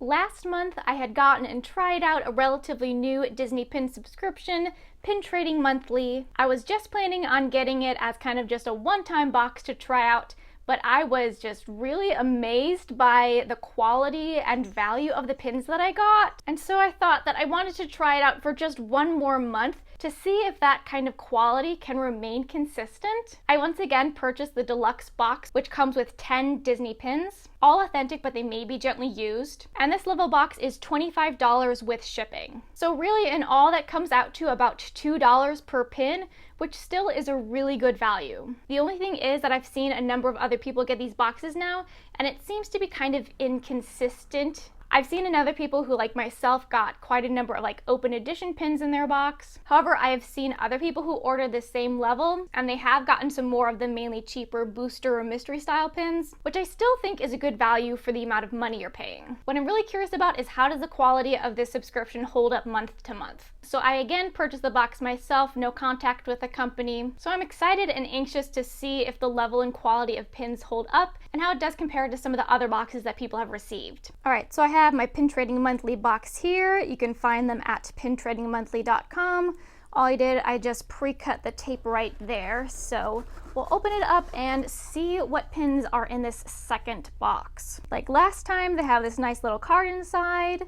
Last month, I had gotten and tried out a relatively new Disney pin subscription, Pin Trading Monthly. I was just planning on getting it as kind of just a one-time box to try out, but I was just really amazed by the quality and value of the pins that I got. And so I thought that I wanted to try it out for just one more month to see if that kind of quality can remain consistent. I once again purchased the Deluxe box, which comes with 10 Disney pins, all authentic, but they may be gently used. And this level box is $25 with shipping. So really in all that comes out to about $2 per pin, which still is a really good value. The only thing is that I've seen a number of other people get these boxes now, and it seems to be kind of inconsistent. I've seen other people who, like myself, got quite a number of open edition pins in their box. However, I have seen other people who ordered the same level, and they have gotten some more of the mainly cheaper booster or mystery style pins, which I still think is a good value for the amount of money you're paying. What I'm really curious about is how does the quality of this subscription hold up month to month. So I again purchased the box myself, no contact with the company. So I'm excited and anxious to see if the level and quality of pins hold up and how it does compare to some of the other boxes that people have received. Alright, so I have my Pin Trading Monthly box here. You can find them at pintradingmonthly.com. All I just pre-cut the tape right there. So we'll open it up and see what pins are in this second box. Like last time, they have this nice little card inside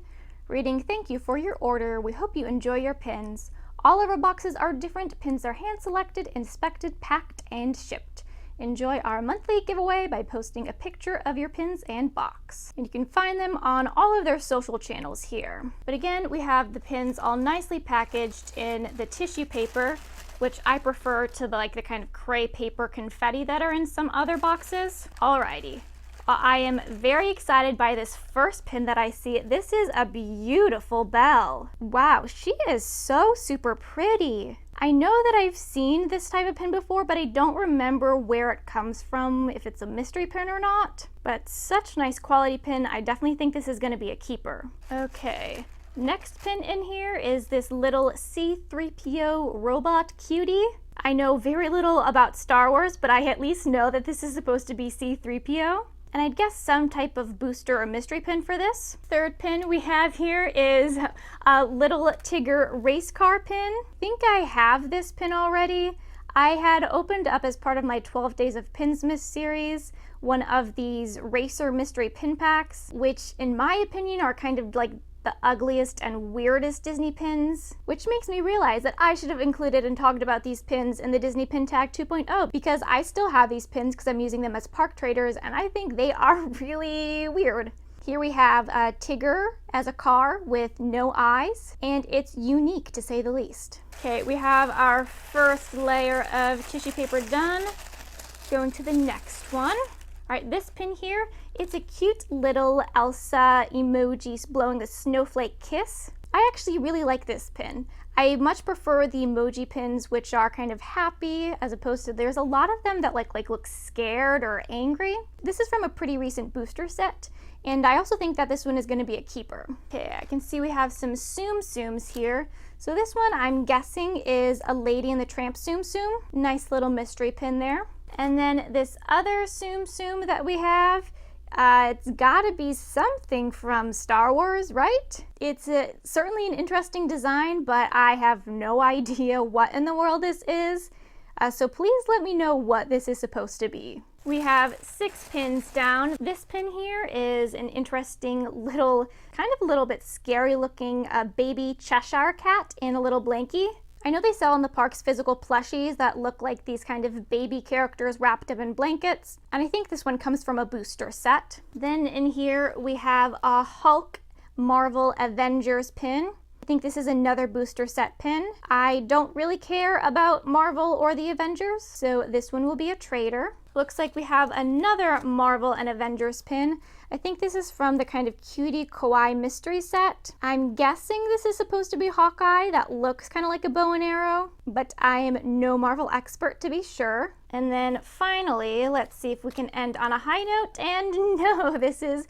reading, "Thank you for your order. We hope you enjoy your pins. All of our boxes are different. Pins are hand-selected, inspected, packed, and shipped. Enjoy our monthly giveaway by posting a picture of your pins and box." And you can find them on all of their social channels here. But again, we have the pins all nicely packaged in the tissue paper, which I prefer to the kind of cray paper confetti that are in some other boxes. Alrighty. I am very excited by this first pin that I see. This is a beautiful bell. Wow, she is so super pretty. I know that I've seen this type of pin before, but I don't remember where it comes from, if it's a mystery pin or not. But such nice quality pin. I definitely think this is going to be a keeper. Okay, next pin in here is this little C-3PO robot cutie. I know very little about Star Wars, but I at least know that this is supposed to be C-3PO. And I'd guess some type of booster or mystery pin for this. Third pin we have here is a little Tigger race car pin. I think I have this pin already. I had opened up as part of my 12 Days of Pinsmas series one of these racer mystery pin packs, which in my opinion are kind of like the ugliest and weirdest Disney pins, which makes me realize that I should have included and talked about these pins in the Disney Pin Tag 2.0 because I still have these pins because I'm using them as park traders and I think they are really weird. Here we have a Tigger as a car with no eyes, and it's unique to say the least. Okay, we have our first layer of tissue paper done. Going to the next one. All right, this pin here, it's a cute little Elsa emoji blowing a snowflake kiss. I actually really like this pin. I much prefer the emoji pins, which are kind of happy, as opposed to there's a lot of them that look scared or angry. This is from a pretty recent booster set, and I also think that this one is going to be a keeper. Okay, I can see we have some Tsum Tsums here. So this one I'm guessing is a Lady and the Tramp Tsum Tsum. Nice little mystery pin there. And then this other Tsum Tsum that we have, it's gotta be something from Star Wars, right? It's certainly an interesting design, but I have no idea what in the world this is. So please let me know what this is supposed to be. We have 6 pins down. This pin here is an interesting little, kind of a little bit scary looking baby Cheshire cat in a little blankie. I know they sell in the parks physical plushies that look like these kind of baby characters wrapped up in blankets, and I think this one comes from a booster set. Then in here we have a Hulk Marvel Avengers pin. I think this is another booster set pin. I don't really care about Marvel or the Avengers, so this one will be a trader. Looks like we have another Marvel and Avengers pin. I think this is from the kind of cutie kawaii mystery set. I'm guessing this is supposed to be Hawkeye. That looks kind of like a bow and arrow, but I am no Marvel expert to be sure. And then finally, let's see if we can end on a high note. And no, this is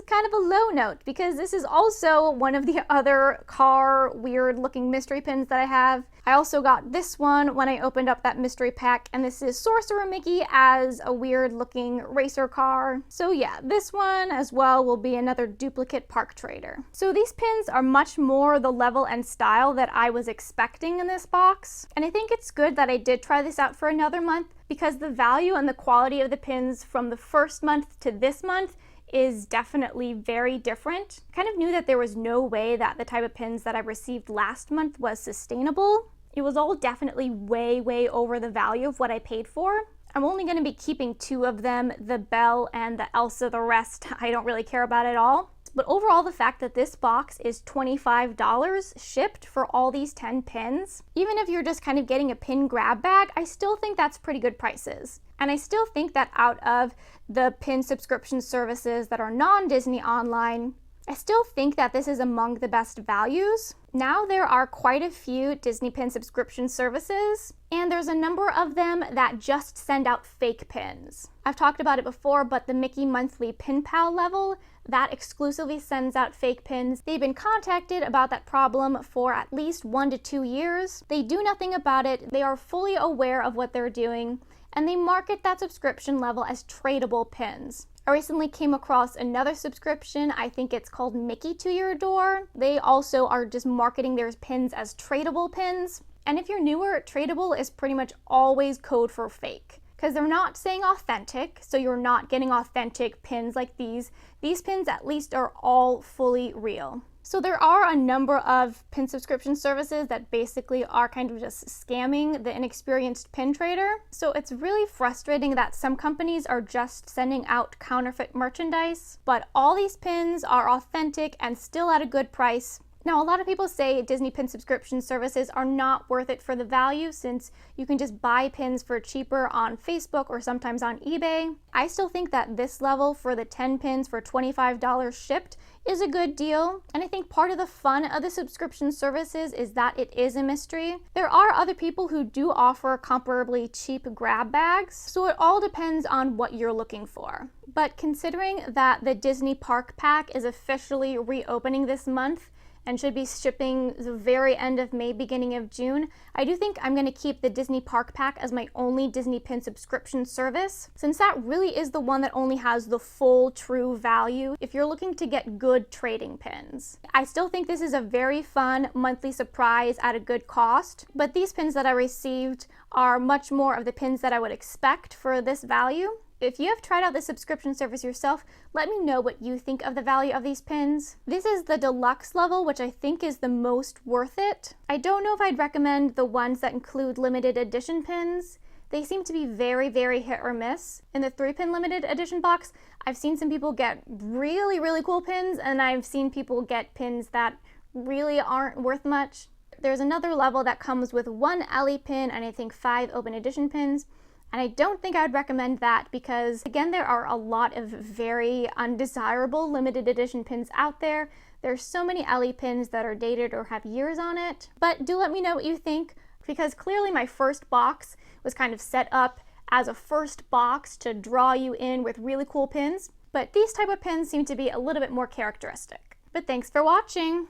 kind of a low note, because this is also one of the other car weird looking mystery pins that I have. I also got this one when I opened up that mystery pack, and this is Sorcerer Mickey as a weird looking racer car. So yeah, this one as well will be another duplicate Park Trader. So these pins are much more the level and style that I was expecting in this box. And I think it's good that I did try this out for another month, because the value and the quality of the pins from the first month to this month is definitely very different. I kind of knew that there was no way that the type of pins that I received last month was sustainable. It was all definitely way over the value of what I paid for. I'm only going to be keeping 2 of them, the Belle and the Elsa. The rest I don't really care about at all. But overall, the fact that this box is $25 shipped for all these 10 pins, even if you're just kind of getting a pin grab bag, I still think that's pretty good prices. And I still think that out of the pin subscription services that are non-Disney online, I still think that this is among the best values. Now there are quite a few Disney pin subscription services, and there's a number of them that just send out fake pins. I've talked about it before, but the Mickey Monthly Pin Pal level, that exclusively sends out fake pins. They've been contacted about that problem for at least 1 to 2 years. They do nothing about it. They are fully aware of what they're doing, and they market that subscription level as tradable pins. I recently came across another subscription, I think it's called Mickey to Your Door. They also are just marketing their pins as tradable pins. And if you're newer, tradable is pretty much always code for fake, because they're not saying authentic, so you're not getting authentic pins like these. These pins at least are all fully real. So there are a number of pin subscription services that basically are kind of just scamming the inexperienced pin trader. So it's really frustrating that some companies are just sending out counterfeit merchandise, but all these pins are authentic and still at a good price. Now, a lot of people say Disney pin subscription services are not worth it for the value, since you can just buy pins for cheaper on Facebook or sometimes on eBay. I still think that this level for the 10 pins for $25 shipped is a good deal, and I think part of the fun of the subscription services is that it is a mystery. There are other people who do offer comparably cheap grab bags, so it all depends on what you're looking for. But considering that the Disney Park Pack is officially reopening this month, and should be shipping the very end of May, beginning of June, I do think I'm going to keep the Disney Park Pack as my only Disney pin subscription service, since that really is the one that only has the full true value if you're looking to get good trading pins. I still think this is a very fun monthly surprise at a good cost, but these pins that I received are much more of the pins that I would expect for this value. If you have tried out the subscription service yourself, let me know what you think of the value of these pins. This is the deluxe level, which I think is the most worth it. I don't know if I'd recommend the ones that include limited edition pins. They seem to be very hit or miss. In the 3-pin limited edition box, I've seen some people get really cool pins, and I've seen people get pins that really aren't worth much. There's another level that comes with 1 Ellie pin and I think 5 open edition pins. And I don't think I would recommend that, because again, there are a lot of very undesirable limited edition pins out there. There's so many Ellie pins that are dated or have years on it. But do let me know what you think, because clearly my first box was kind of set up as a first box to draw you in with really cool pins. But these type of pins seem to be a little bit more characteristic. But thanks for watching!